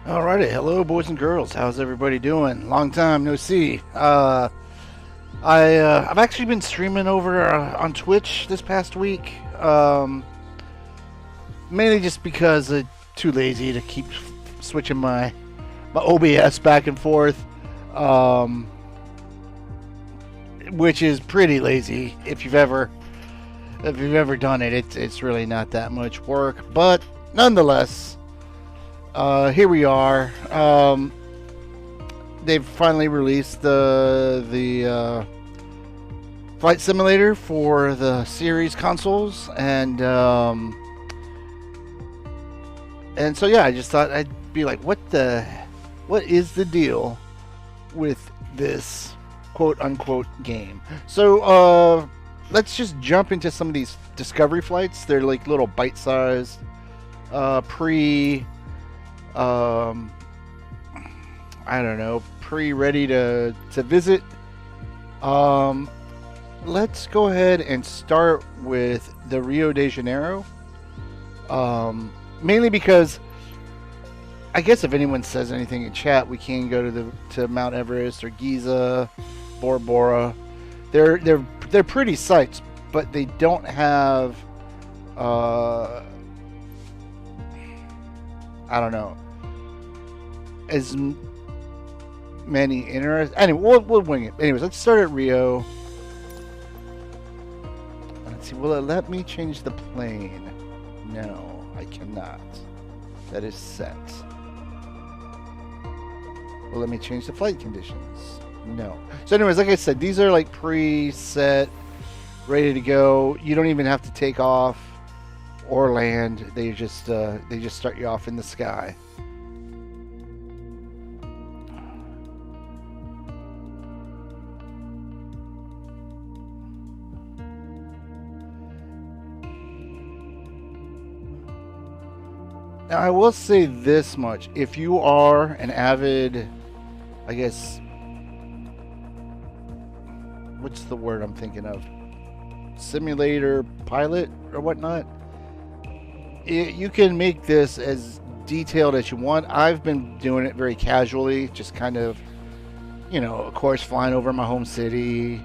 Alrighty, hello boys and girls. How's everybody doing? Long time no see. I've actually been streaming over on Twitch this past week. Mainly just because I'm too lazy to keep switching my OBS back and forth. Which is pretty lazy. If you've ever done it, it's really not that much work. But nonetheless, here we are. They've finally released the flight simulator for the series consoles, and so yeah, I just thought I'd be like, what is the deal with this quote unquote game? So let's just jump into some of these discovery flights. They're like little bite-sized I don't know, ready to visit. Let's go ahead and start with the Rio de Janeiro. Mainly because I guess if anyone says anything in chat, we can go to Mount Everest or Giza, Bora Bora. They're pretty sites, but they don't have I don't know, as many Anyway, we'll wing it. Anyways, let's start at Rio. Let's see. Will it let me change the plane? No, I cannot. That is set. Will let me change the flight conditions? No. So anyways, like I said, these are like preset, ready to go. You don't even have to take off or land. They just start you off in the sky. Now, I will say this much. If you are an avid, I guess, what's the word I'm thinking of? Simulator pilot or whatnot, you can make this as detailed as you want. I've been doing it very casually, just kind of, of course, flying over my home city,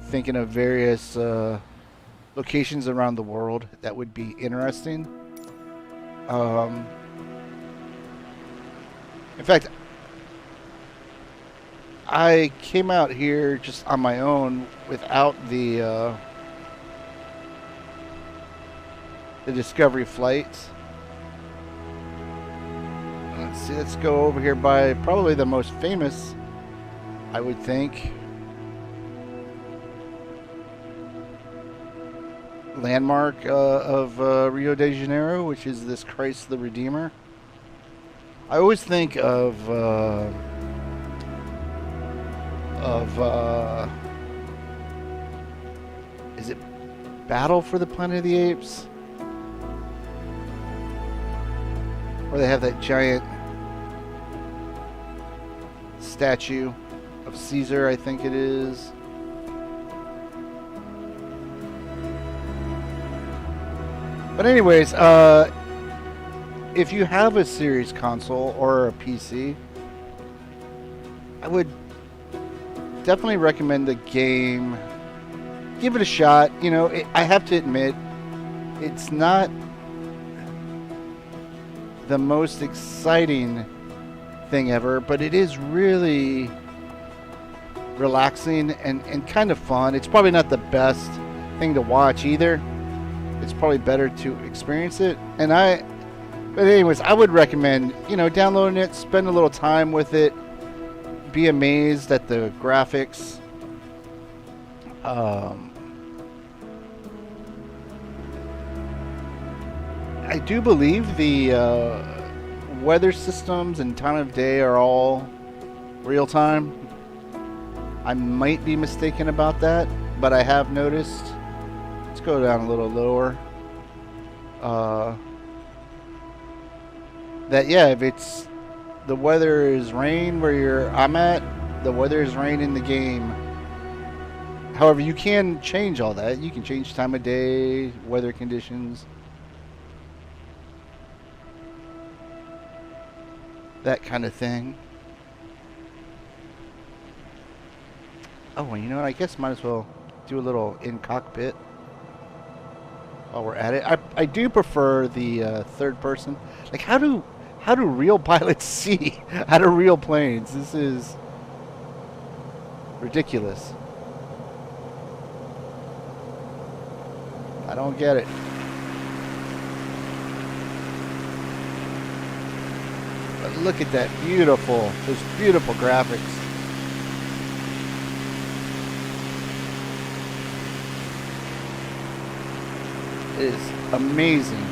thinking of various locations around the world that would be interesting. In fact, I came out here just on my own without the Discovery flight. Let's see, let's go over here by probably the most famous, I would think, landmark of Rio de Janeiro, which is this Christ the Redeemer. I always think of is it Battle for the Planet of the Apes, where they have that giant statue of Caesar, I think it is. But anyways, if you have a series console or a PC, I would definitely recommend the game. Give it a shot. I have to admit, it's not the most exciting thing ever, but it is really relaxing and kind of fun. It's probably not the best thing to watch either. It's probably better to experience it. But anyways, I would recommend, downloading it, spend a little time with it, be amazed at the graphics. I do believe the weather systems and time of day are all real time. I might be mistaken about that, but I have noticed. Let's go down a little lower. That if it's the weather is rain where I'm at, the weather is rain in the game. However, you can change all that. You can change time of day, weather conditions. that kind of thing. Oh, well, you know what? I guess might as well do a little in cockpit while we're at it. I do prefer the third person. Like, how do real pilots see out of real planes? This is ridiculous. I don't get it. But look at that those beautiful graphics. It is amazing.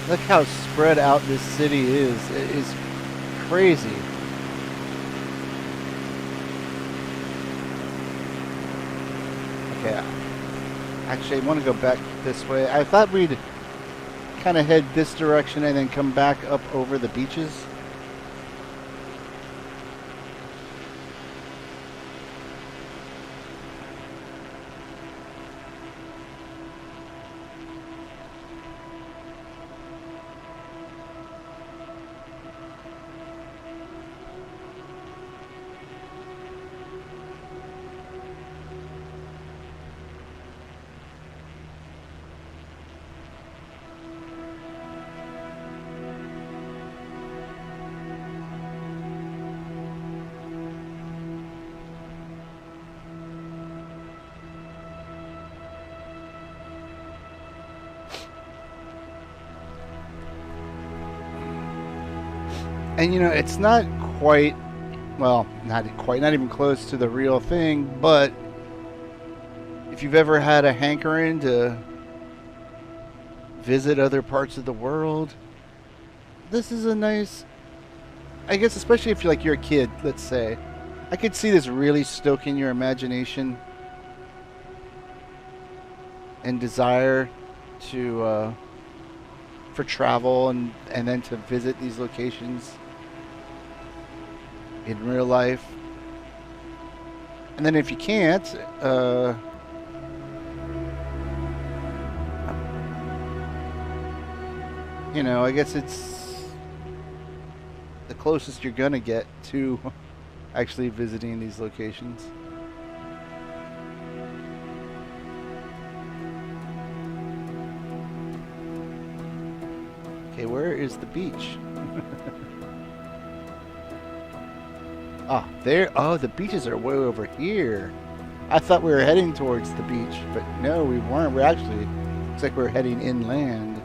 Look how spread out this city is. It is crazy. Okay. Actually, I want to go back this way. I thought we'd kind of head this direction and then come back up over the beaches. And you know, it's not quite, well, not even close to the real thing, but if you've ever had a hankering to visit other parts of the world, this is a nice, I guess, especially if you're a kid, let's say. I could see this really stoking your imagination and desire to for travel and then to visit these locations in real life. And then if you can't, you know, I guess it's the closest you're gonna get to actually visiting these locations. Okay, where is the beach? Ah, there. Oh, the beaches are way over here. I thought we were heading towards the beach, but no, we weren't. We're actually, looks like we're heading inland.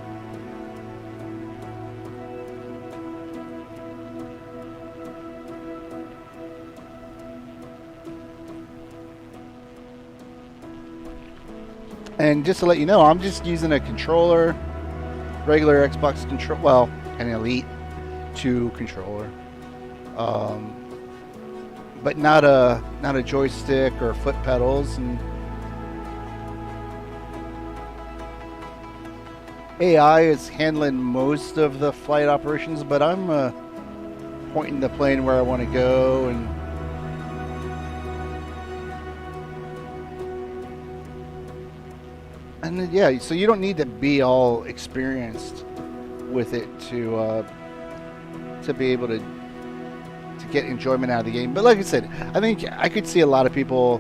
And just to let you know, I'm just using a controller, regular Xbox control, well, an Elite 2 controller, but not a joystick or foot pedals. And AI is handling most of the flight operations, but I'm pointing the plane where I want to go, and then, yeah, so you don't need to be all experienced with it to be able to get enjoyment out of the game. But like I said, I think I could see a lot of people,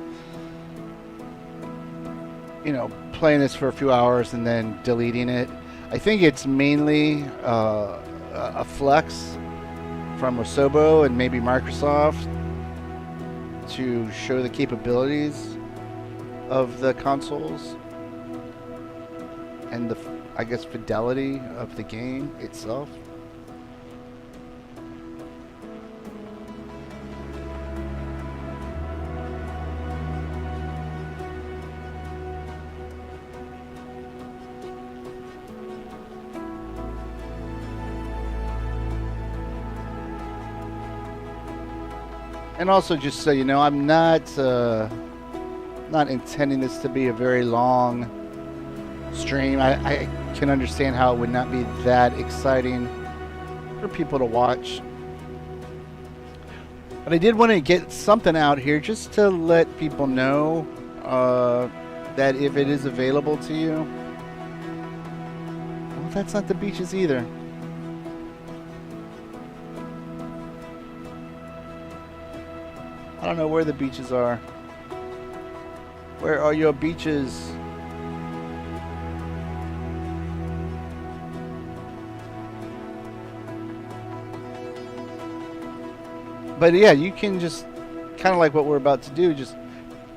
you know, playing this for a few hours and then deleting it. I think it's mainly a flex from Osobo and maybe Microsoft to show the capabilities of the consoles and I guess, fidelity of the game itself. And also, just so you know, I'm not intending this to be a very long stream. I can understand how it would not be that exciting for people to watch. But I did want to get something out here just to let people know that if it is available to you. Well, that's not the beaches either. I don't know where the beaches are. Where are your beaches? But yeah, you can just kind of like what we're about to do, just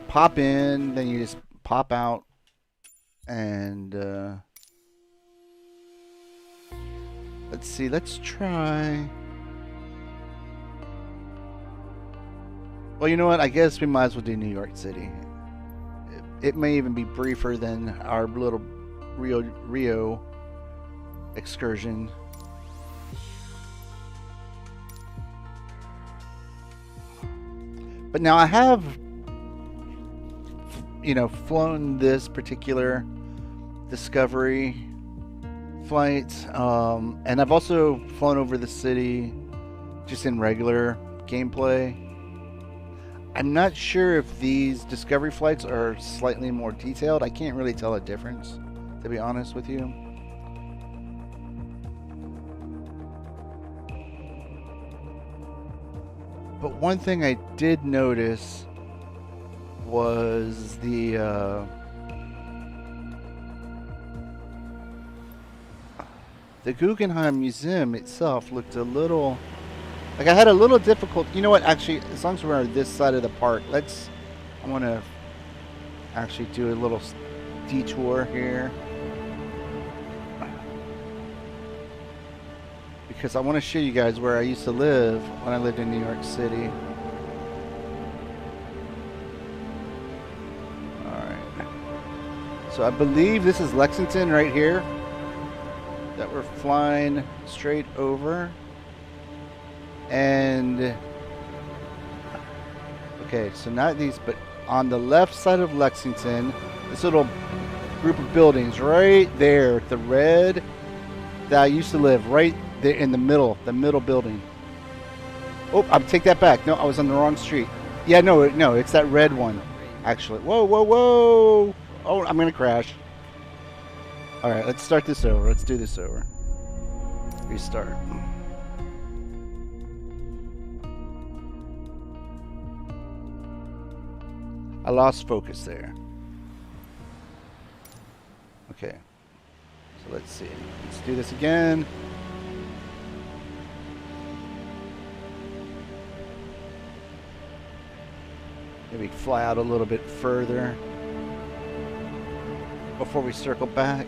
pop in, then you just pop out, and let's see, let's try. Well, you know what? I guess we might as well do New York City. It may even be briefer than our little Rio excursion. But now I have, you know, flown this particular Discovery flight, and I've also flown over the city just in regular gameplay. I'm not sure if these Discovery flights are slightly more detailed. I can't really tell a difference, to be honest with you. But one thing I did notice was the Guggenheim Museum itself looked a little... Like, I had a little difficult... You know what? Actually, as long as we're on this side of the park, I want to actually do a little detour here. Because I want to show you guys where I used to live when I lived in New York City. Alright. So I believe this is Lexington right here that we're flying straight over. And okay, so not these, but on the left side of Lexington, this little group of buildings right there, the red that I used to live right there in the middle building. Oh, I'll take that back. No, I was on the wrong street. Yeah, no, it's that red one, actually. Whoa, whoa, whoa! Oh, I'm gonna crash. All right, let's start this over. Let's do this over. Restart. I lost focus there. Okay. So let's see. Let's do this again. Maybe fly out a little bit further before we circle back.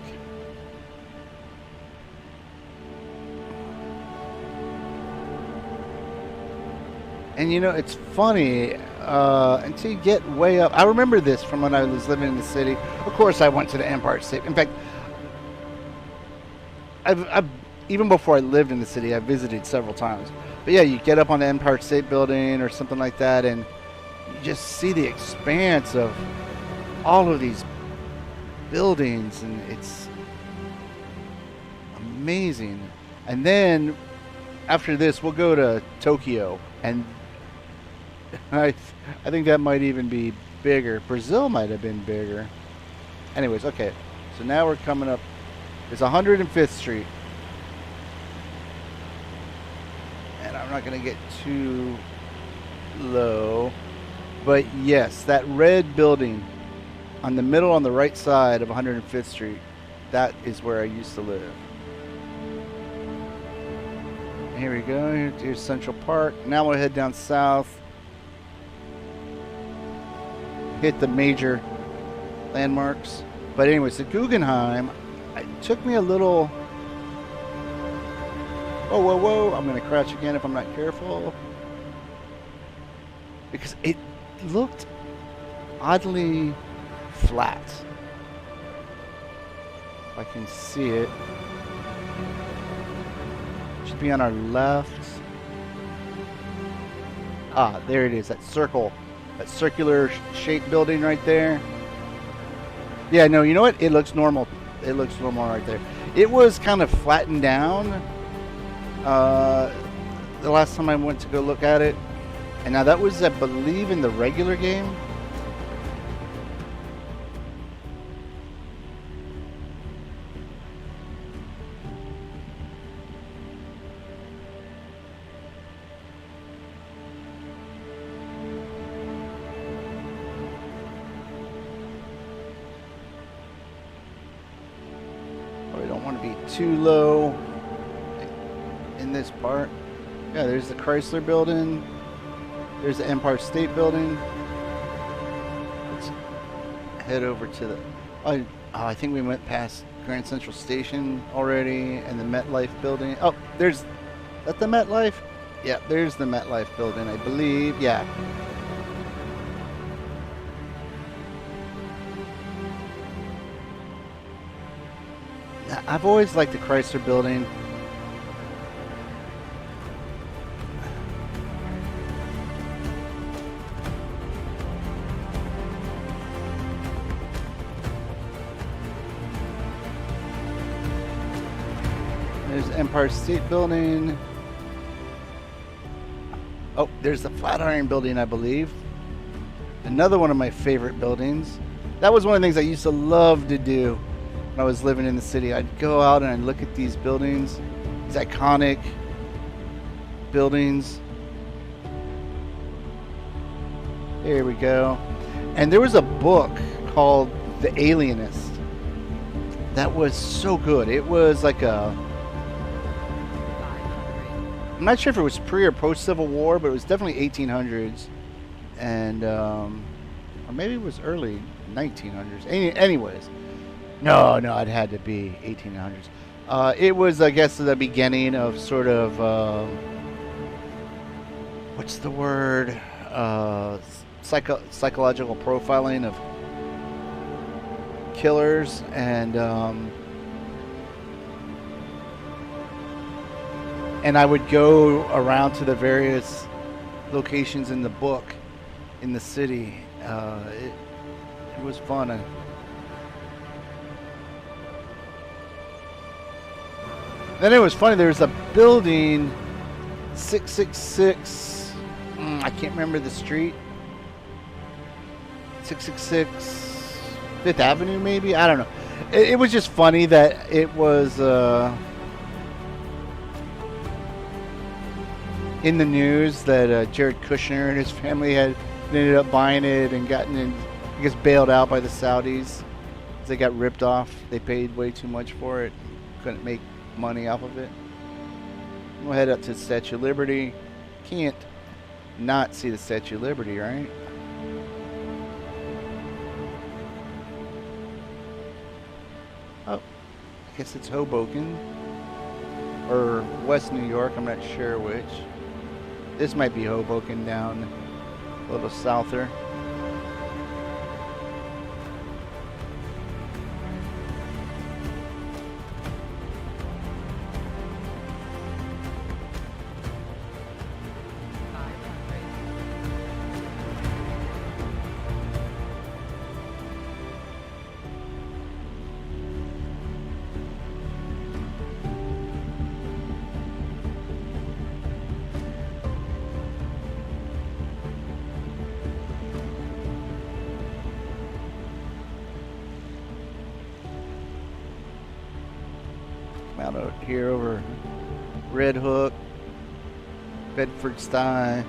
And you know, it's funny, until you get way up. I remember this from when I was living in the city. Of course, I went to the Empire State. In fact, I've even before I lived in the city, I visited several times. But yeah, you get up on the Empire State Building or something like that, and you just see the expanse of all of these buildings, and it's amazing. And then after this, we'll go to Tokyo, and I think that might even be bigger. Brazil might have been bigger. Anyways, okay. So now we're coming up. It's 105th Street. And I'm not going to get too low. But yes, that red building on the middle on the right side of 105th Street, that is where I used to live. Here we go. Here's Central Park. Now we'll head down south. Hit the major landmarks. But anyways, the Guggenheim, It took me a little. Whoa, whoa, whoa! I'm gonna crash again if I'm not careful. Because it looked oddly flat. If I can see it. Should be on our left. Ah, there it is. That circle. That circular shaped building right there. Yeah, no, you know what? It looks normal. It looks normal right there. It was kind of flattened down the last time I went to go look at it. And now that was, I believe, in the regular game. Probably don't want to be too low in this part. Yeah, there's the Chrysler building. There's the Empire State Building. Let's head over to the... I think we went past Grand Central Station already, and the MetLife Building. Oh, there's... Is that the MetLife? Yeah, there's the MetLife Building, I believe. Yeah. I've always liked the Chrysler Building. There's the Empire State Building. Oh, there's the Flatiron Building, I believe. Another one of my favorite buildings. That was one of the things I used to love to do when I was living in the city. I'd go out and I'd look at these buildings, these iconic buildings. There we go. And there was a book called The Alienist that was so good. It was like a... I'm not sure if it was pre or post Civil War, but it was definitely 1800s, and or maybe it was early 1900s. Anyways, no, it had to be 1800s. It was, I guess, the beginning of sort of what's the word? Psychological profiling of killers, and I would go around to the various locations in the book in the city. It was fun. Then it was funny. There was a building, 666. I can't remember the street. 666 Fifth Avenue, maybe. I don't know. It was just funny that it was. In the news that Jared Kushner and his family had ended up buying it and gotten, I guess, bailed out by the Saudis. They got ripped off. They paid way too much for it. Couldn't make money off of it. We'll head up to the Statue of Liberty. Can't not see the Statue of Liberty, right? Oh, I guess it's Hoboken or West New York. I'm not sure which. This might be Hoboken down a little souther. Out here over Red Hook, Bedford-Stuyvesant.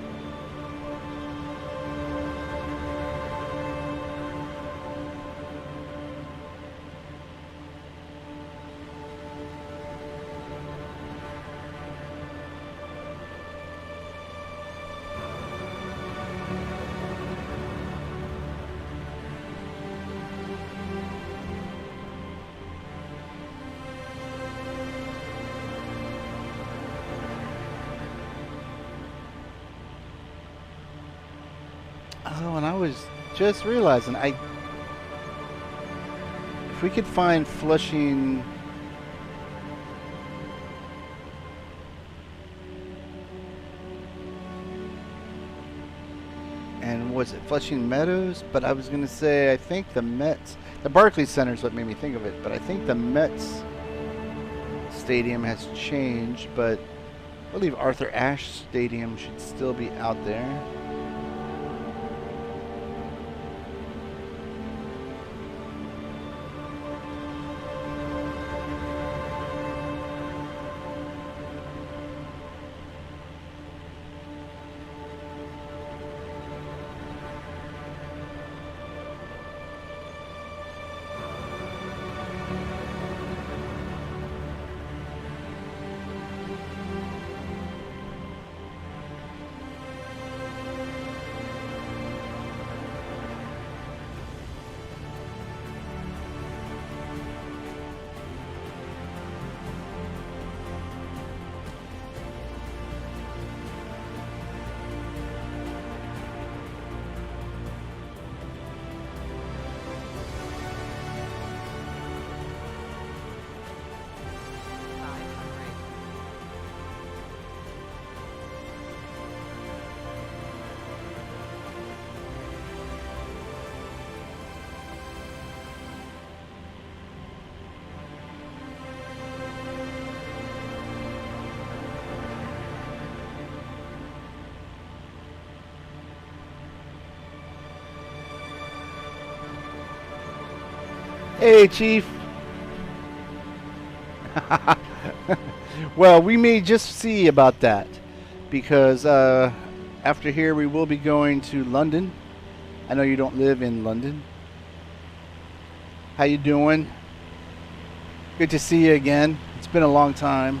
Oh, and I was just realizing, if we could find Flushing. And was it Flushing Meadows? But I was going to say, I think the Mets, the Barclays Center is what made me think of it, but I think the Mets stadium has changed, but I believe Arthur Ashe Stadium should still be out there. Hey, Chief. Well, we may just see about that, because after here we will be going to London. I know you don't live in London. How you doing? Good to see you again. It's been a long time.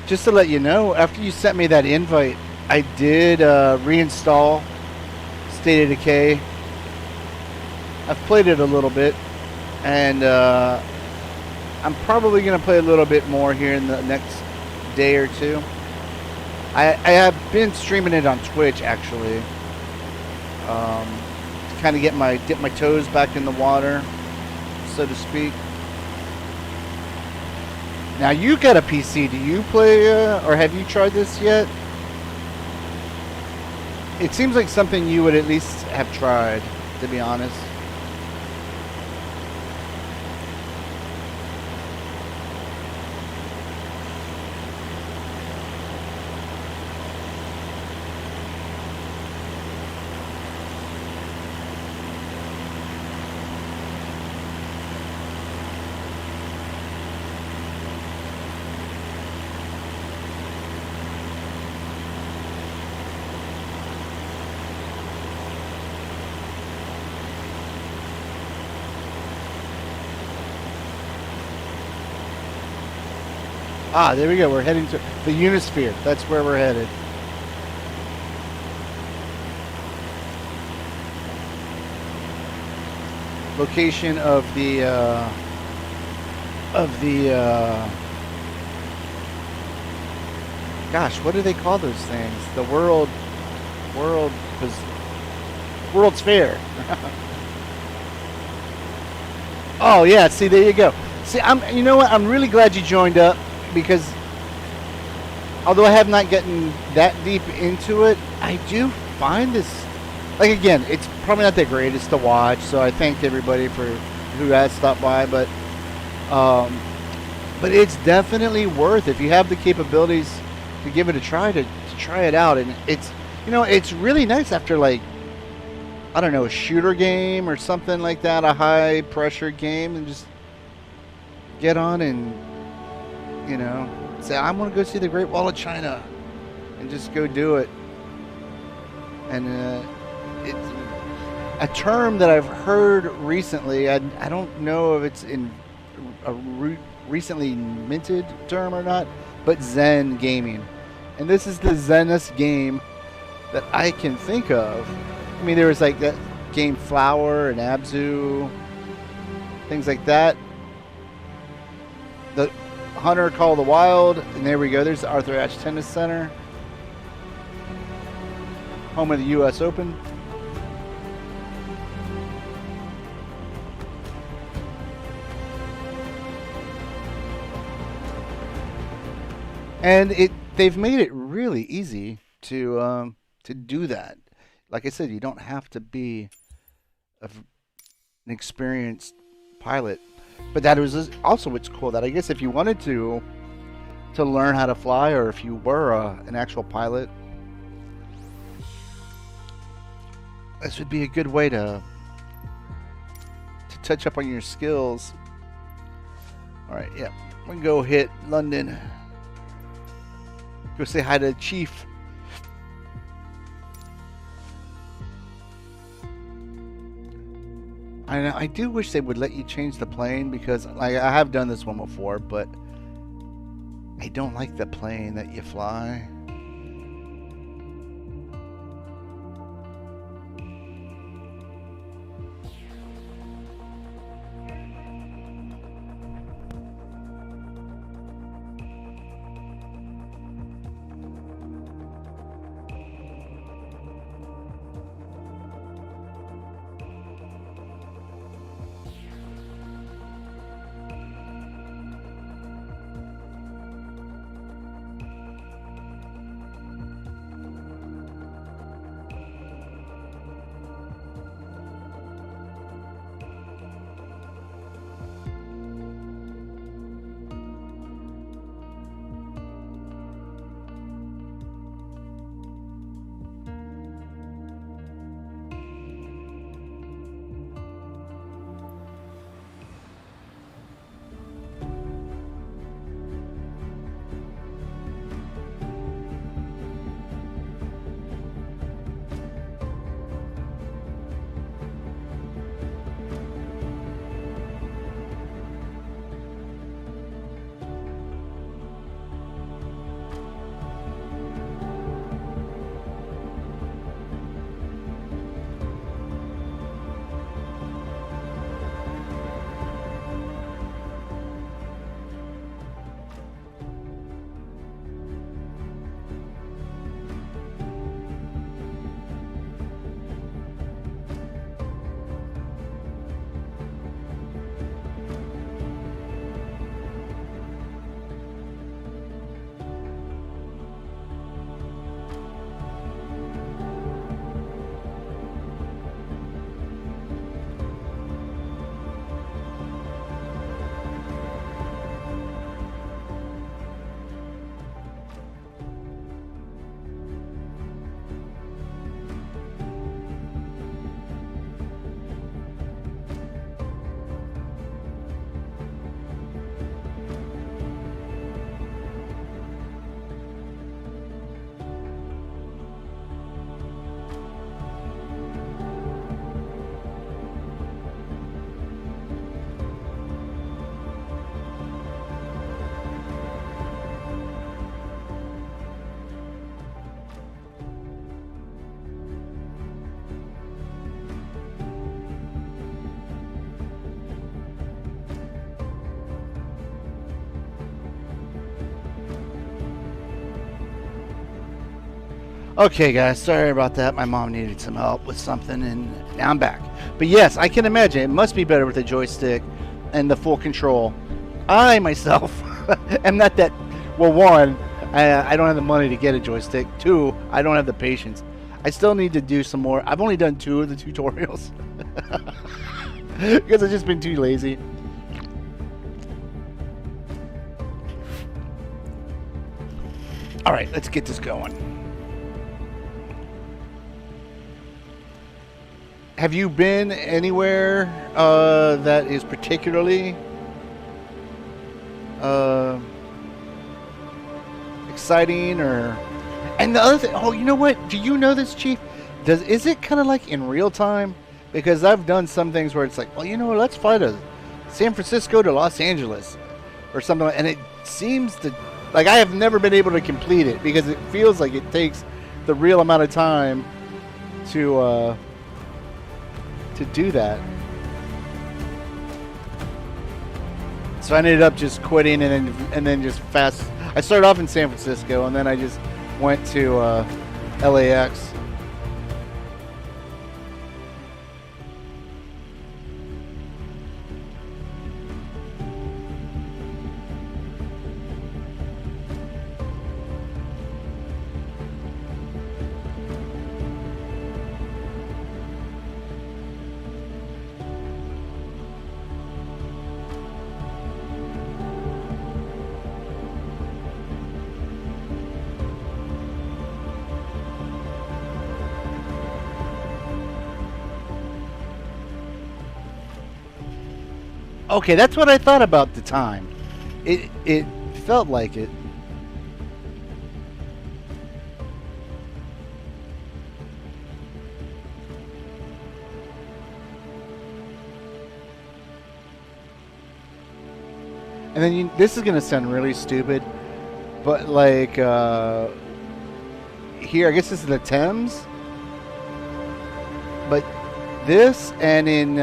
Just to let you know, after you sent me that invite, I did reinstall State of Decay. I've played it a little bit, and I'm probably going to play a little bit more here in the next day or two. I have been streaming it on Twitch, actually, to kind of dip my toes back in the water, so to speak. Now, you got a PC. Do you play, or have you tried this yet? It seems like something you would at least have tried, to be honest. Ah, there we go. We're heading to the Unisphere. That's where we're headed. Location of the gosh, what do they call those things? The World's Fair. Oh yeah, see, there you go. See, you know what? I'm really glad you joined up, because although I have not gotten that deep into it, I do find this, like, again, it's probably not the greatest to watch, so I thank everybody who has stopped by, but it's definitely worth, if you have the capabilities to give it a try, to try it out. And it's, you know, it's really nice after, like, I don't know, a shooter game or something like that, a high pressure game, and just get on and, you know, say, I want to go see the Great Wall of China, and just go do it. And it's a term that I've heard recently. I don't know if it's in a recently minted term or not, but Zen gaming. And this is the Zenest game that I can think of. I mean, there was like that game Flower and Abzu, things like that. The Hunter Call of the Wild, and there we go. There's the Arthur Ashe Tennis Center. home of the U.S. Open. And they've made it really easy to do that. Like I said, you don't have to be an experienced pilot. But that was also what's cool. That I guess if you wanted to learn how to fly, or if you were an actual pilot, this would be a good way to touch up on your skills. All right, yeah, we can go hit London. Go say hi to Chief. I do wish they would let you change the plane, because I have done this one before, but I don't like the plane that you fly. Okay, guys, sorry about that. My mom needed some help with something, and now I'm back. But yes, I can imagine it must be better with the joystick and the full control. I myself am not that. Well, one, I don't have the money to get a joystick. Two, I don't have the patience. I still need to do some more. I've only done 2 of the tutorials because I've just been too lazy. All right, let's get this going. Have you been anywhere that is particularly exciting, or? And the other thing, oh, you know what? Do you know this, Chief? Is it kind of like in real time? Because I've done some things where it's like, well, you know what? Let's fly to San Francisco to Los Angeles or something, and it seems to, like, I have never been able to complete it because it feels like it takes the real amount of time to do that. So I ended up just quitting and then just fast. I started off in San Francisco and then I just went to LAX Okay, that's what I thought about the time. It felt like it. And then this is gonna sound really stupid, but like here, I guess this is the Thames, but this and in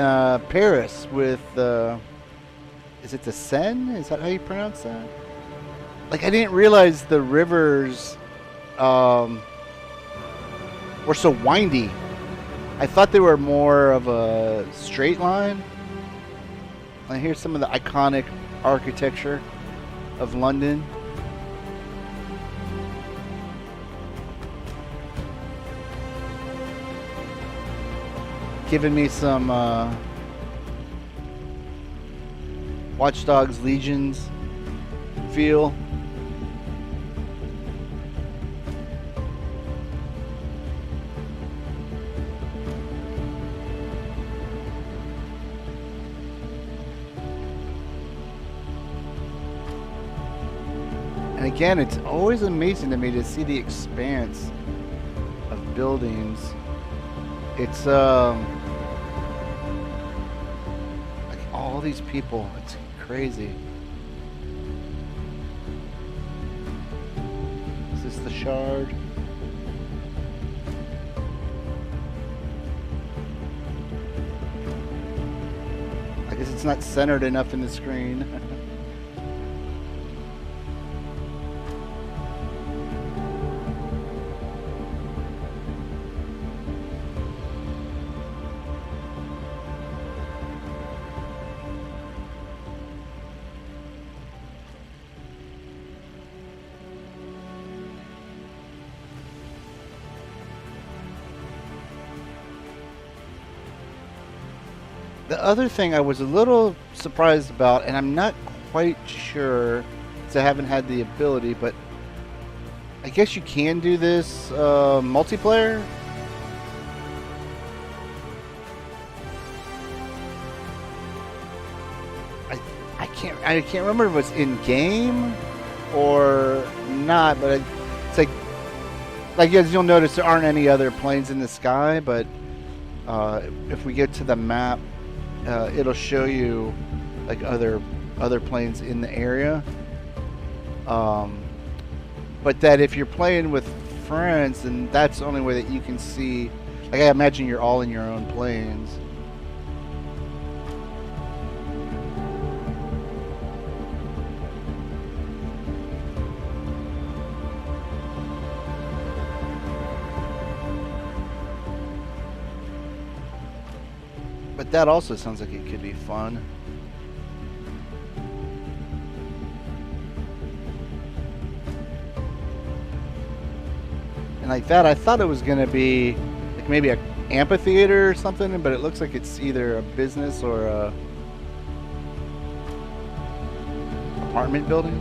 Paris with is it the Seine? Is that how you pronounce that? Like I didn't realize the rivers were so windy. I thought they were more of a straight line. And here's some of the iconic architecture of London. Giving me some Watch Dogs Legions feel. And again, it's always amazing to me to see the expanse of buildings. It's like all these people, it's crazy. Is this the Shard? I guess it's not centered enough in the screen. The other thing I was a little surprised about, and I'm not quite sure, because I haven't had the ability, but I guess you can do this multiplayer. I can't remember if it's in game or not, but it's like as you'll notice, there aren't any other planes in the sky, but if we get to the map, it'll show you like other planes in the area. But that if you're playing with friends, then that's the only way that you can see. Like I imagine you're all in your own planes. But that also sounds like it could be fun. And like that, I thought it was going to be like maybe an amphitheater or something, but it looks like it's either a business or a apartment building.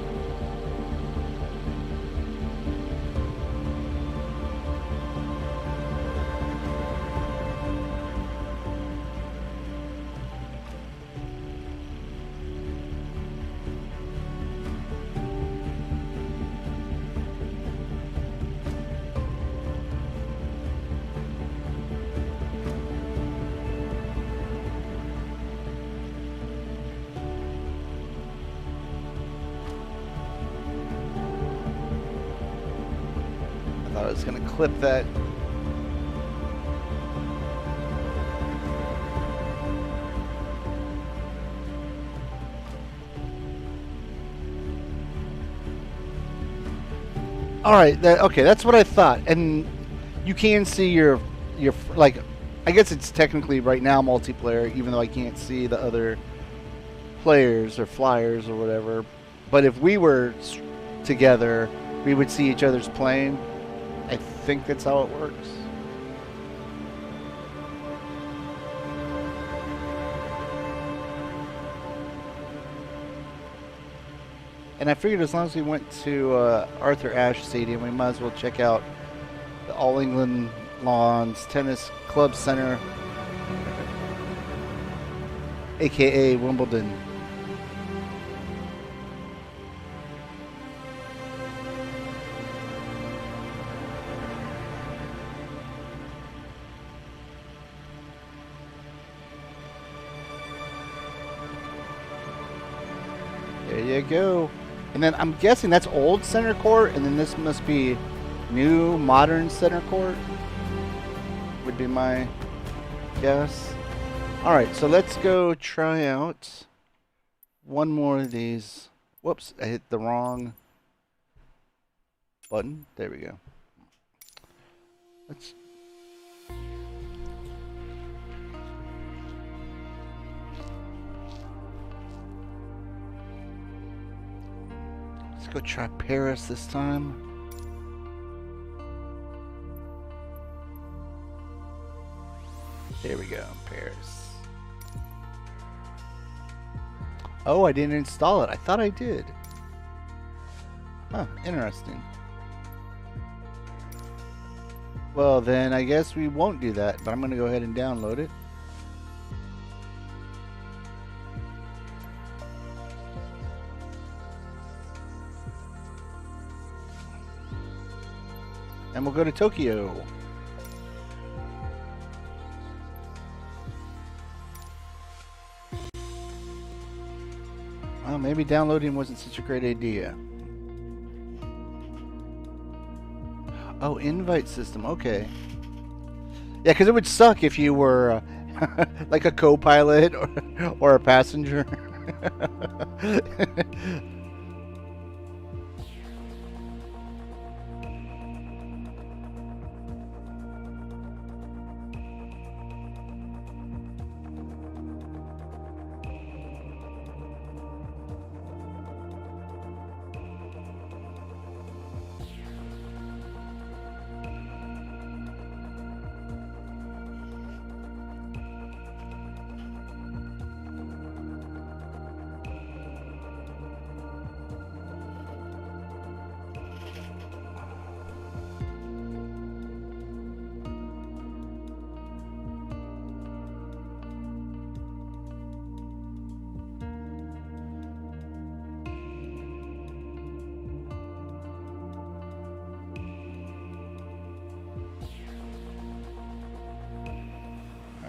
I was going to clip that. All right, okay, that's what I thought. And you can see your like, I guess it's technically right now multiplayer, even though I can't see the other players or flyers or whatever. But if we were together, we would see each other's plane. I think that's how it works. And I figured as long as we went to Arthur Ashe Stadium, we might as well check out the All England Lawns Tennis Club Center, aka Wimbledon. There you go. And then I'm guessing that's old center court, and then this must be new modern center court. Would be my guess. Alright, so let's go try out one more of these. Whoops, I hit the wrong button. There we go. Let's go try Paris this time. There we go, Paris. Oh, I didn't install it. I thought I did. Huh, interesting. Well, then I guess we won't do that, but I'm going to go ahead and download it. And we'll go to Tokyo. Well, maybe downloading wasn't such a great idea. Oh, invite system. Okay. Yeah, because it would suck if you were like a co-pilot or a passenger.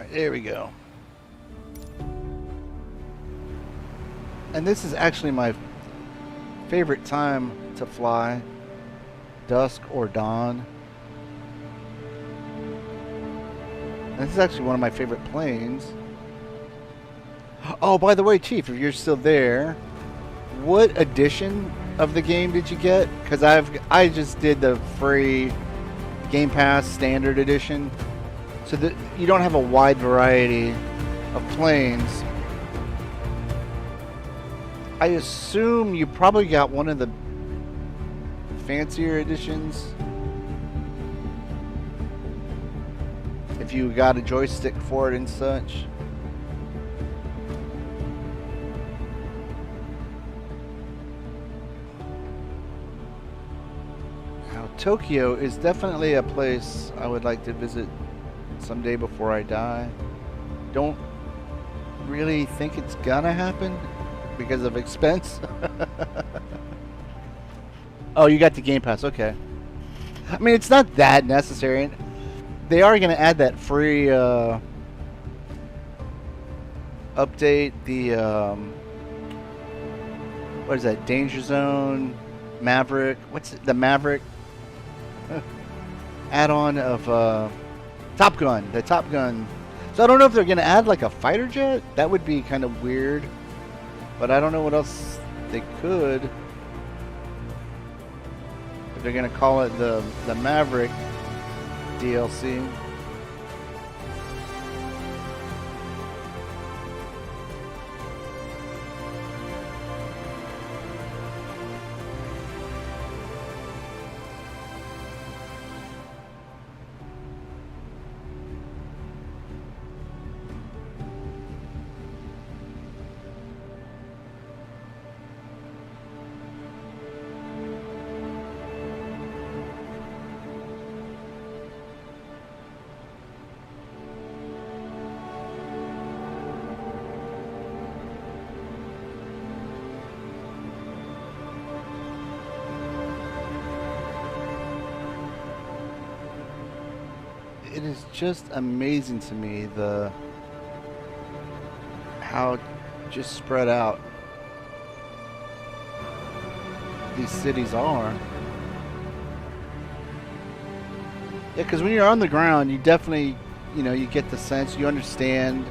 There we go. And this is actually my favorite time to fly, dusk or dawn. And this is actually one of my favorite planes. Oh, by the way, Chief, if you're still there, what edition of the game did you get? Because I just did the free Game Pass Standard Edition. So that you don't have a wide variety of planes. I assume you probably got one of the fancier editions. If you got a joystick for it and such. Now, Tokyo is definitely a place I would like to visit someday before I die. Don't really think it's gonna happen because of expense. Oh, you got the Game Pass, okay. I mean, it's not that necessary. They are gonna add that free update, the what is that, Danger Zone, Maverick, what's it, the Maverick add-on of Top Gun, the Top Gun. So I don't know if they're going to add like a fighter jet. That would be kind of weird. But I don't know what else they could. If they're going to call it the Maverick DLC. It is just amazing to me how just spread out these cities are. Yeah, because when you're on the ground, you definitely, you get the sense, you understand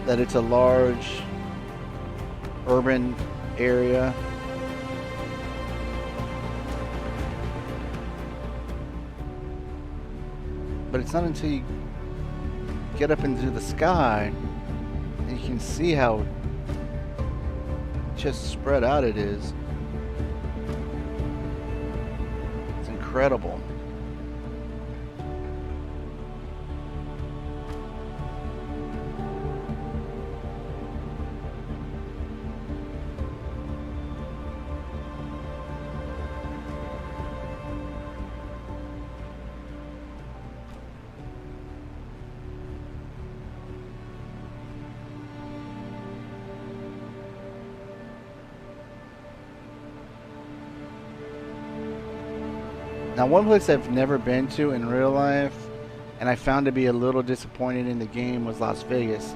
that it's a large urban area. But it's not until you get up into the sky that you can see how just spread out it is. It's incredible. Now, one place I've never been to in real life, and I found to be a little disappointing in the game, was Las Vegas.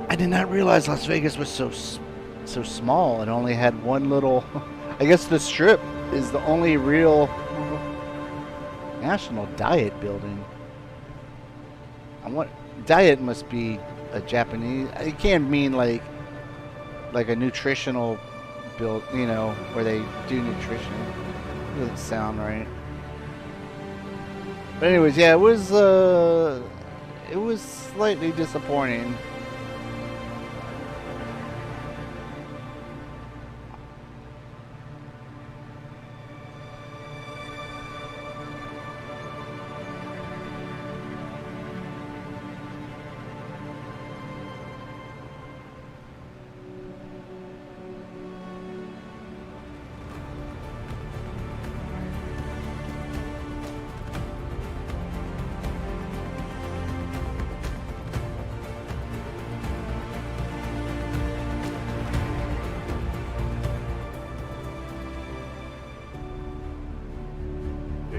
I did not realize Las Vegas was so small. It only had one little... I guess the Strip is the only real National Diet building. Diet must be a Japanese... It can't mean like a nutritional build, where they do nutrition. Doesn't sound right. But anyways, yeah, it was slightly disappointing.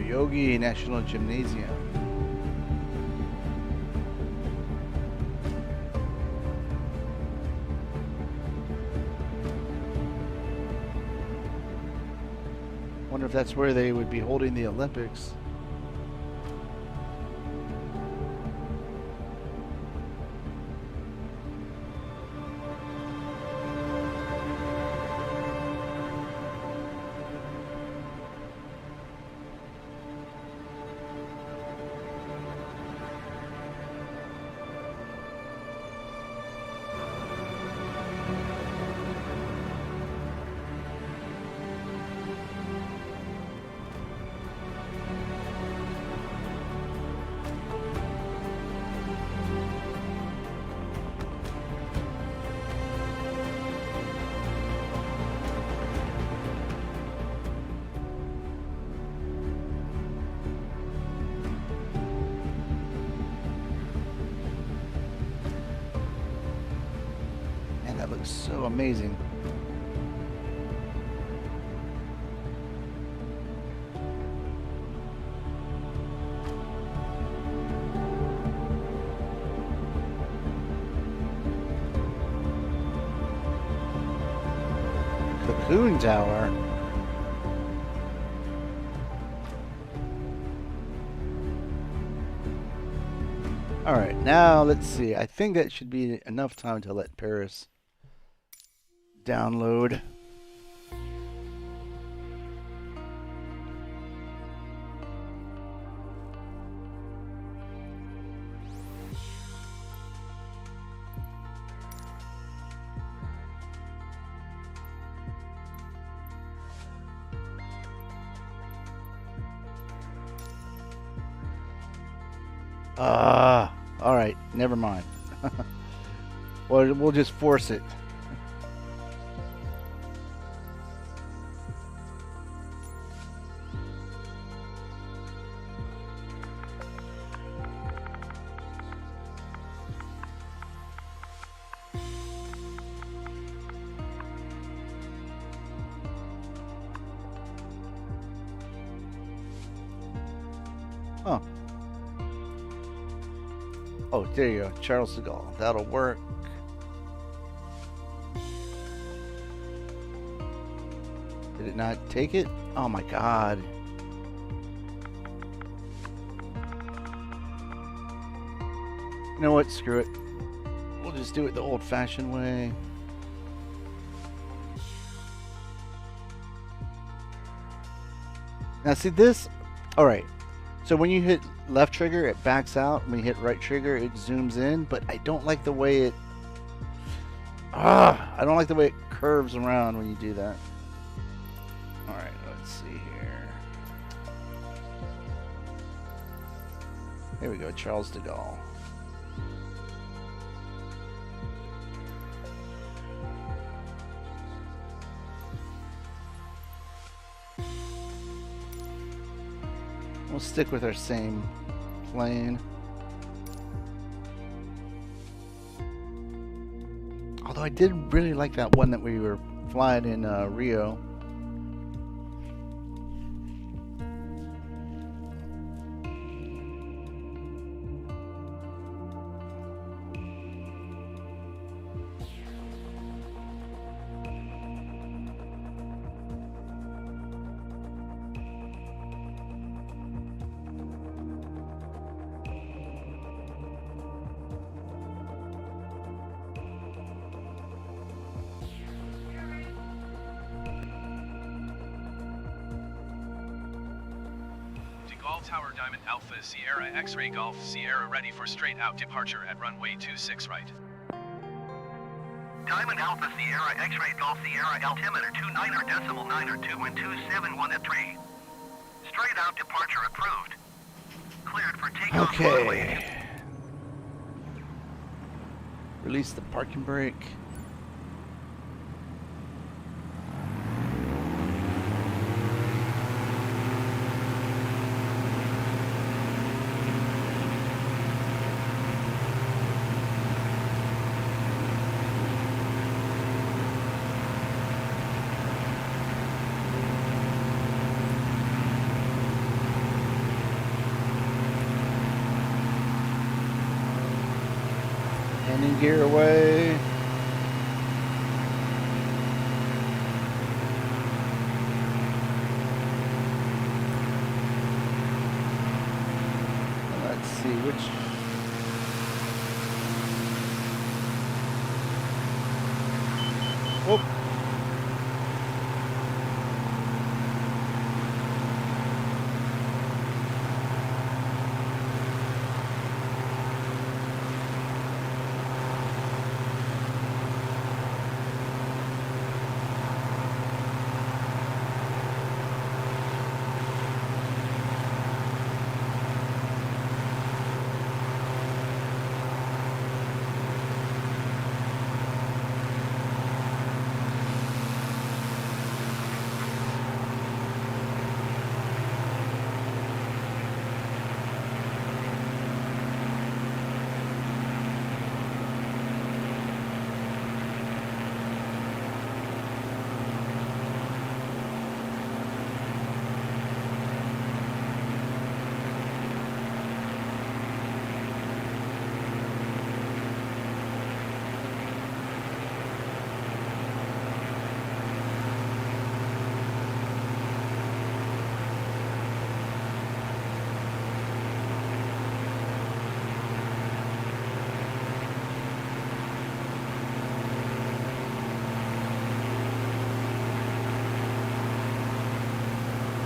Yogi National Gymnasium. Wonder if that's where they would be holding the Olympics. That looks so amazing. Cocoon Tower. All right, now let's see. I think that should be enough time to let Paris download. All right, never mind. Well, we'll just force it. Huh. Oh, there you go. Charles de Gaulle. That'll work. it not take it? Oh my god. You know what? Screw it. We'll just do it the old-fashioned way. Now see this? Alright. So when you hit left trigger, it backs out. When you hit right trigger, it zooms in. But I don't like the way it... I don't like the way it curves around when you do that. Alright, let's see here. Here we go, Charles de Gaulle. We'll stick with our same plane. Although I did really like that one that we were flying in Rio. Tower Diamond Alpha Sierra X-Ray Golf Sierra ready for straight out departure at runway 26 right. Diamond Alpha Sierra X-Ray Golf Sierra altimeter 29.9 and 271 at 3. Straight out departure approved. Cleared for takeoff. Okay. Release the parking brake. Landing gear away. Let's see which. Whoop.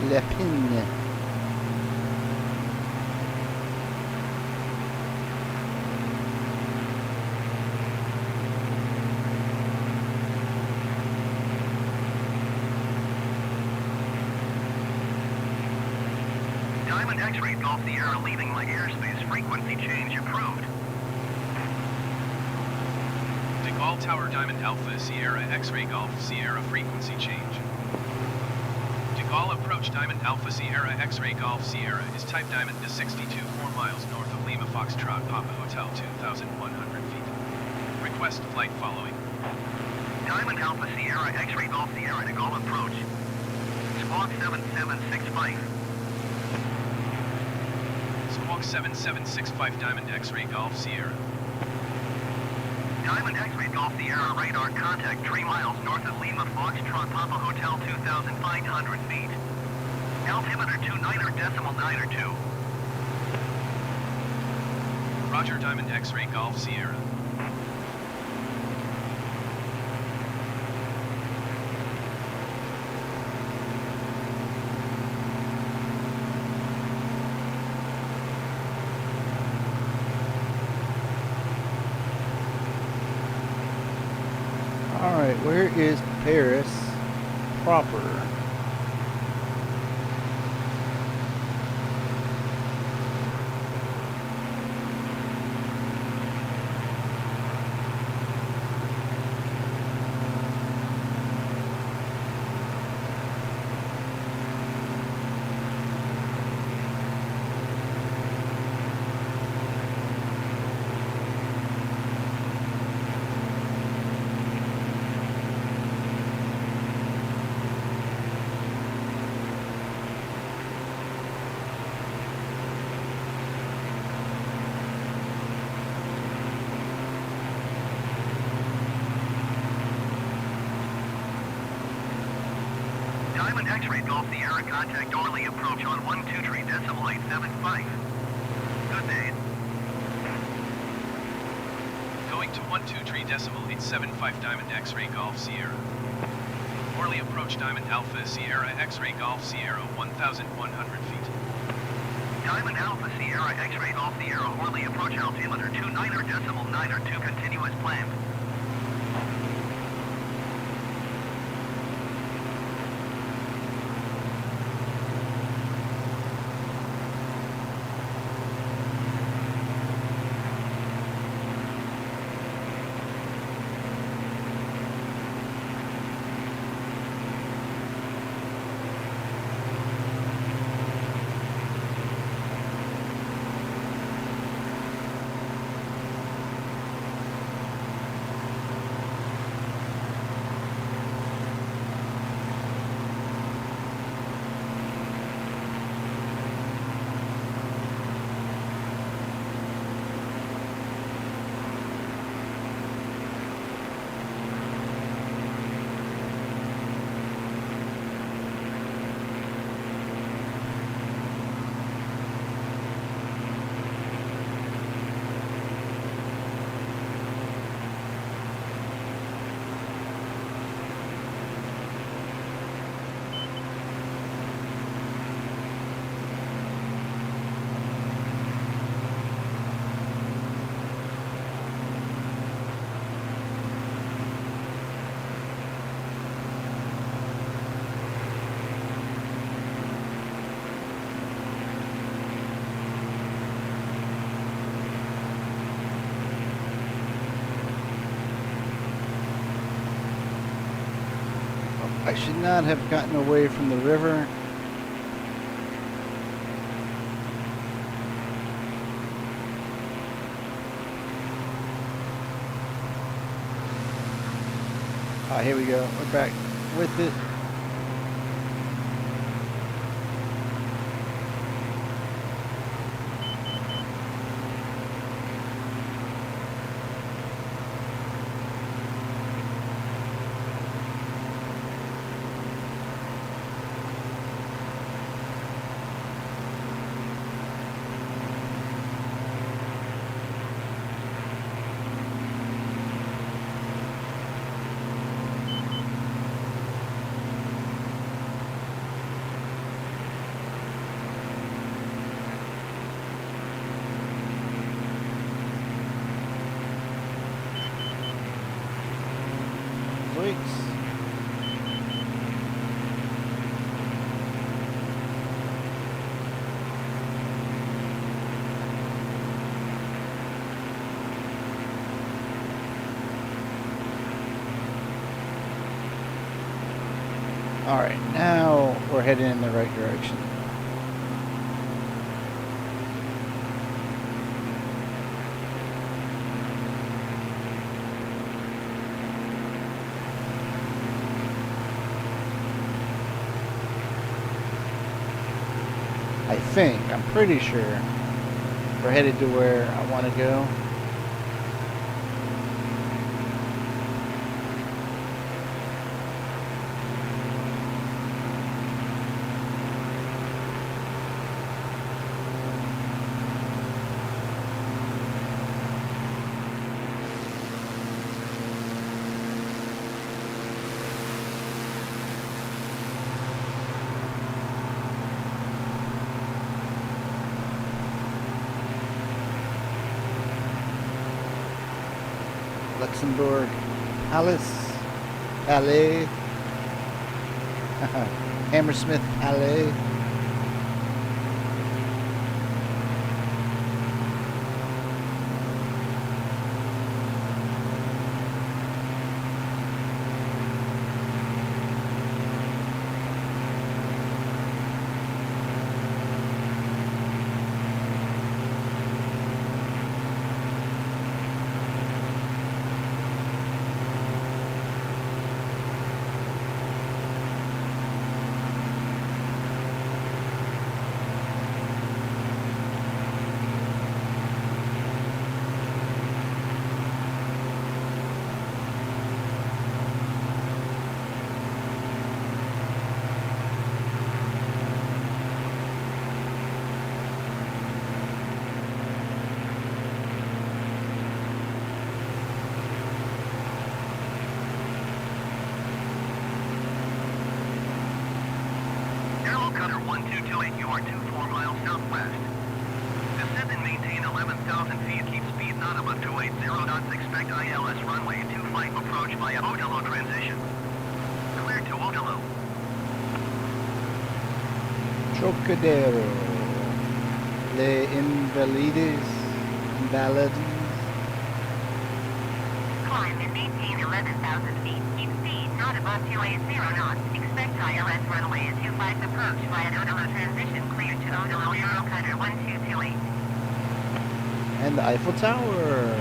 La pin. Diamond X-Ray Golf Sierra leaving my airspace. Frequency change approved. De Gaulle Tower Diamond Alpha Sierra X-Ray Golf Sierra frequency change. De Gaulle approach Diamond Alpha Sierra X-Ray Golf Sierra is type Diamond to 62 4 miles north of Lima Foxtrot Papa Hotel 2,100 feet. Request flight following. Diamond Alpha Sierra X-Ray Golf Sierra De Gaulle approach. Squawk 7765. Squawk 7765 Diamond X-Ray Golf Sierra. Diamond X-Ray Golf Sierra radar contact 3 miles north of Lima Foxtrot Papa Hotel 2,500 feet. Altimeter 29.92. Roger, Diamond X-Ray Golf Sierra. Alright, where is Paris proper? Diamond X-Ray Golf Sierra contact Orly approach on 123.875. Good day. Going to 123.875 Diamond X-Ray Golf Sierra. Orly approach Diamond Alpha Sierra X-Ray Golf Sierra 1,100 feet. Diamond Alpha Sierra X-Ray Golf Sierra Orly approach altimeter 29.92 continuous planned. I should not have gotten away from the river. Ah, here we go. We're back with it. Alright, now we're heading in the right direction. I'm pretty sure we're headed to where I want to go. Luxembourg Palace. Palais. Hammersmith Palais. Arrow Cutter 1228, you are 24 miles southwest. Descend and maintain 11,000 feet. Keep speed not above 280 knots. Expect ILS runway 25 approach via Odilo transition. Clear to Odilo. Trocadero. Les Invalides. Invalides. Climb and maintain 11,000 feet. Keep speed not above 280 knots. Expect ILS runway at 25 approach via Odilo transition. Clear to Odilo Aero Cutter 1228. And the Eiffel Tower.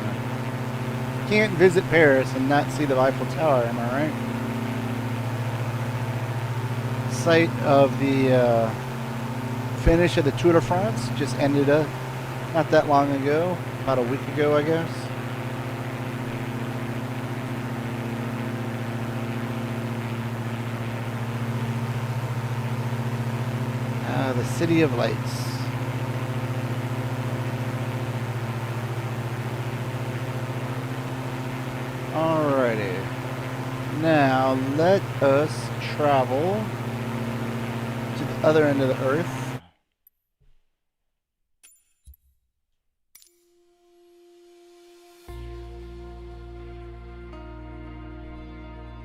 Can't visit Paris and not see the Eiffel Tower, am I right? Site of the finish of the Tour de France just ended up not that long ago, about a week ago, I guess. The City of Lights. Alrighty. Now let us travel to the other end of the earth.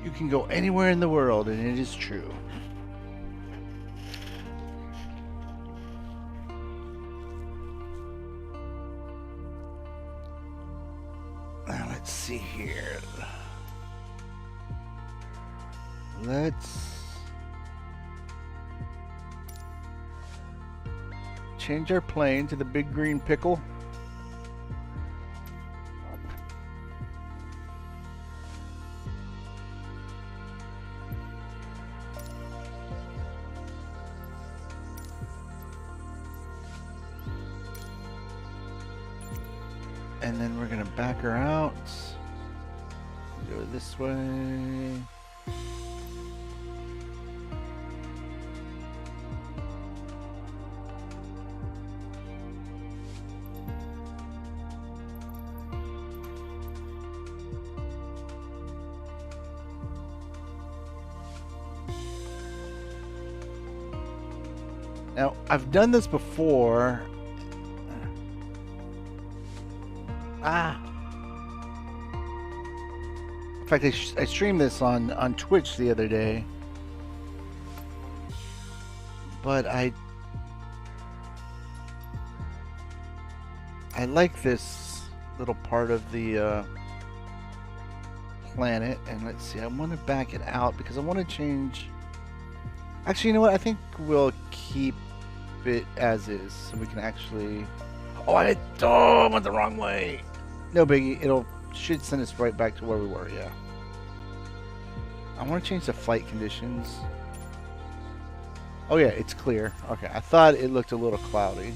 You can go anywhere in the world, and it is true. Now let's see here. Let's change our plane to the big green pickle. And then we're gonna back her out. Go this way. Now, I've done this before. In fact, I streamed this on Twitch the other day. But I like this little part of the planet. And let's see, I want to back it out because I want to change. Actually, you know what? I think we'll keep it as is, so we can actually. Oh, I went the wrong way. No biggie. It'll should send us right back to where we were. Yeah. I want to change the flight conditions. Oh yeah, it's clear. Okay, I thought it looked a little cloudy.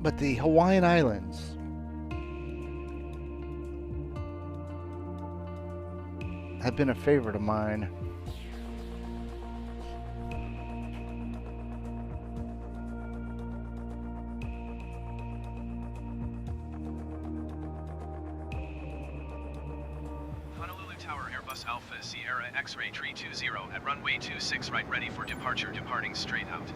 But the Hawaiian Islands. Have been a favorite of mine. Honolulu Tower, Airbus Airbus Alpha Sierra X-Ray Tree 20 at runway 26 right, ready for departure, departing straight out.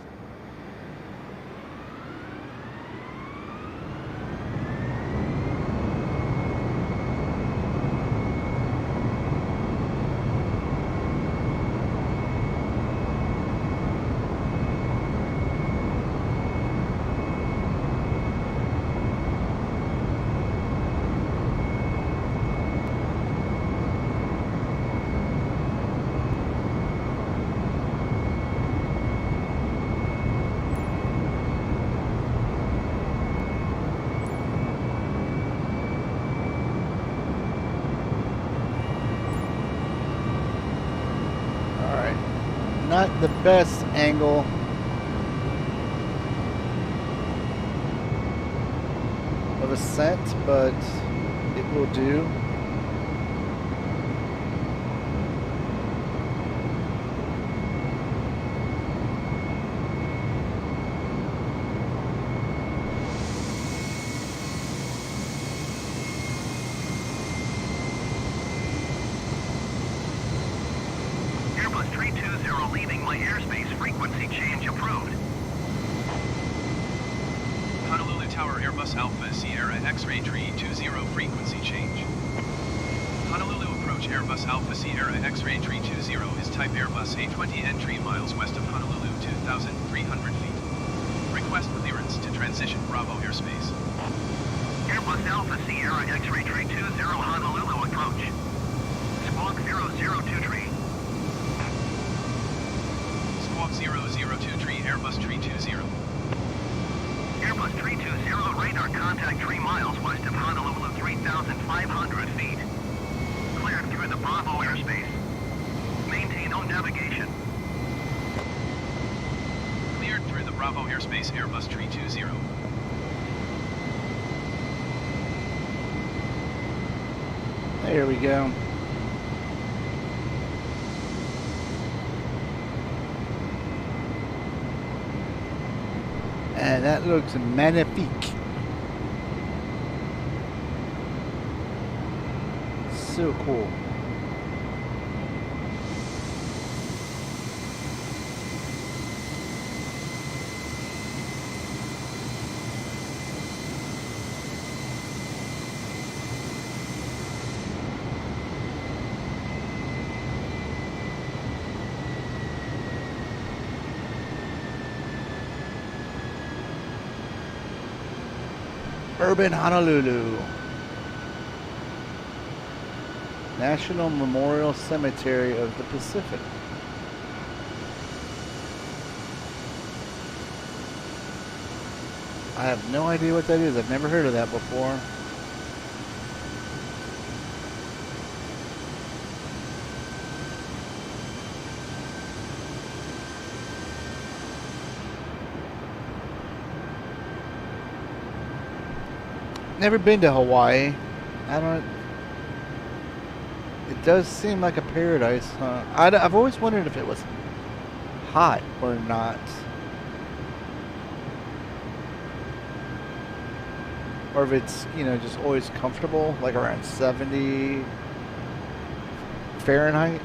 Not the best angle. Of ascent, but it will do. Airbus 320 leaving my airspace, frequency change approved. Honolulu Tower Airbus Alpha Sierra X-Ray Tree 20 frequency change. Honolulu approach Airbus Alpha Sierra X-Ray Tree 20 is type Airbus A20 entry miles west of Honolulu 2,300 feet. Request clearance to transition Bravo airspace. Airbus Alpha Sierra X-Ray Tree 20 Honolulu approach. Squawk 002 Squawk 002 Tree Airbus Tree 20. Airbus 320 radar contact 3 miles west of Honolulu 3,500 feet. Cleared through the Bravo airspace. Maintain on navigation. Cleared through the Bravo airspace Airbus Tree 20. There we go. And that looks magnifique. So cool. Urban Honolulu. National Memorial Cemetery of the Pacific. I have no idea what that is. I've never heard of that before. Never been to Hawaii. It does seem like a paradise, huh? I've always wondered if it was hot or not. Or if it's, just always comfortable, like around 70 Fahrenheit.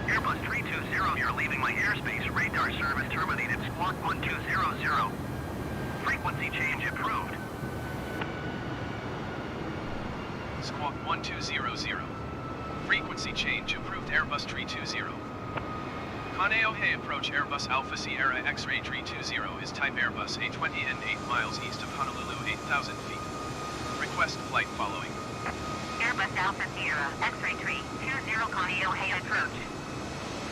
Airbus 320, you're leaving my airspace. Radar service terminated. Squawk 1200. Frequency change approved. Squawk 1200. Frequency change approved Airbus Tree 20. Kaneohe approach Airbus Alpha Sierra X-Ray Tree 20 is type Airbus A20 and 8 miles east of Honolulu 8,000 feet. Request flight following. Airbus Alpha Sierra X-Ray Tree 20 Kaneohe approach.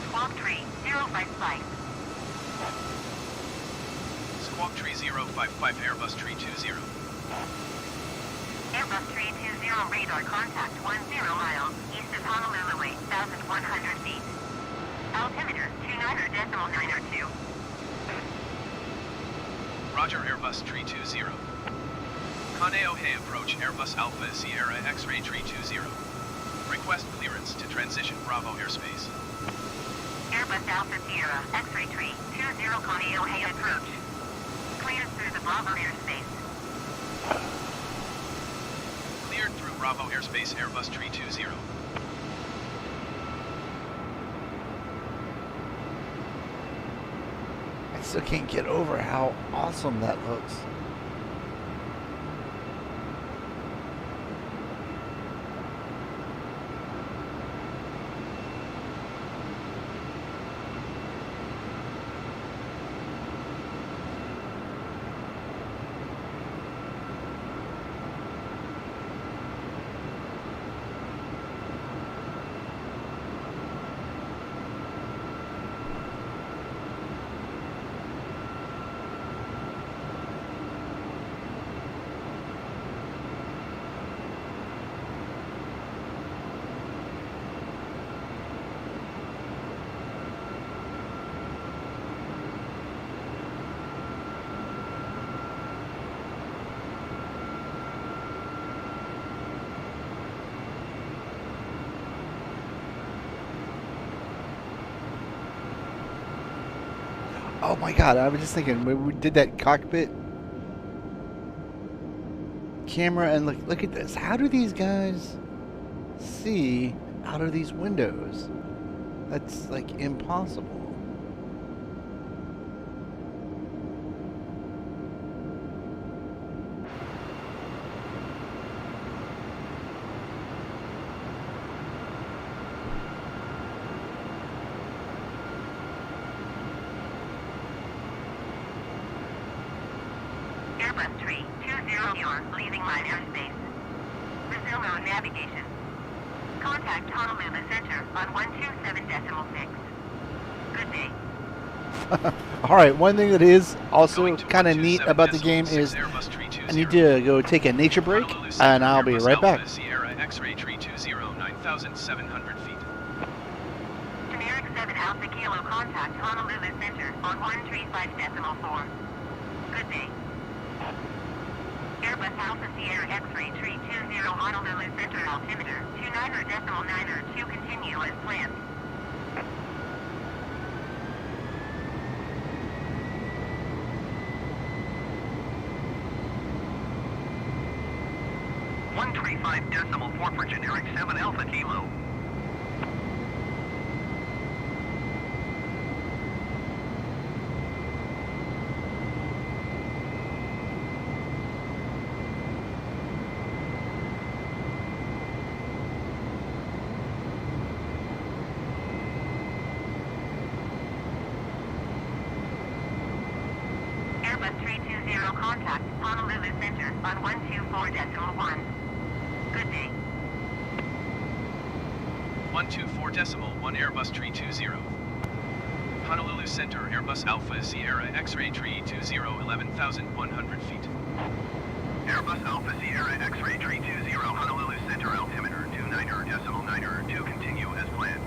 Squawk Tree 055. Squawk Tree 055 Airbus Tree 20. Airbus 320 radar contact 10 miles east of Honolulu 8,100 feet. Altimeter 29.902. Roger Airbus Tree 20. Kaneohe approach Airbus Alpha Sierra X-Ray Tree 20. Request clearance to transition Bravo airspace. Airbus Alpha Sierra, X-ray tree, 20 Connie O'Hare approach. Cleared through the Bravo airspace. Cleared through Bravo airspace Airbus Tree 20. I still can't get over how awesome that looks. Oh my god, I was just thinking, when we did that cockpit camera, and look at this. How do these guys see out of these windows? That's like impossible. Airbus Tree 20, you're leaving line airspace. Resume on navigation. Contact Honolulu Center on 127.6. Good day. Alright, one thing that is also kind of neat about the game is I need to go take a nature break, and I'll be right back. Sierra X-ray Tree 20, 9,700 feet. Generic 7 Alpha Kilo contact Honolulu Center on 135.4. Good day. Airbus Alpha Sierra X-ray Tree 20 Honolulu Center altimeter 29.92 continue as planned. .4 for generic 7 Alpha Kilo. Airbus 320 contact Honolulu Center on 124.1. Good day. 124.1 Airbus Tree 20. Honolulu Center Airbus Alpha Sierra X-ray Tree 20, 11,100 feet. Airbus Alpha Sierra X-ray Tree 20 Honolulu Center altimeter 29.92 continue as planned.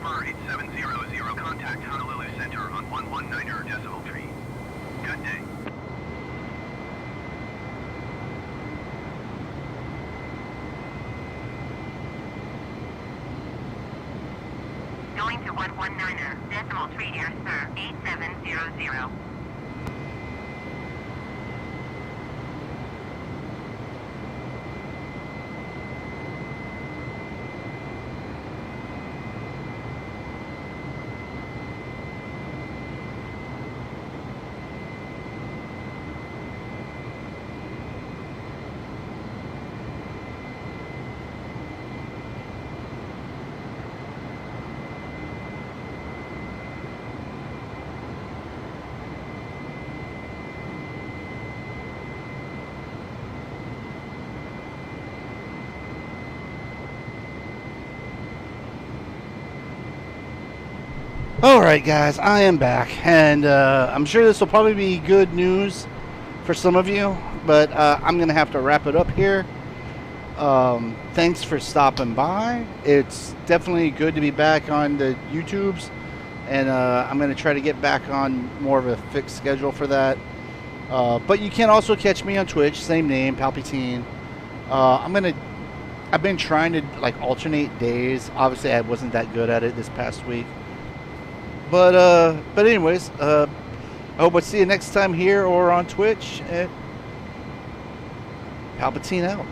Spur 8700, contact Honolulu Center on 119er decimal tree. Good day. Going to 119er, decimal tree air Spur 8700. Alright guys, I am back, and I'm sure this will probably be good news for some of you, but I'm going to have to wrap it up here. Thanks for stopping by. It's definitely good to be back on the YouTubes, and I'm going to try to get back on more of a fixed schedule for that. But you can also catch me on Twitch, same name, PalpyTeen. I've been trying to like alternate days. Obviously I wasn't that good at it this past week. But anyways, I hope I see you next time here or on Twitch. And PalpyTeen out.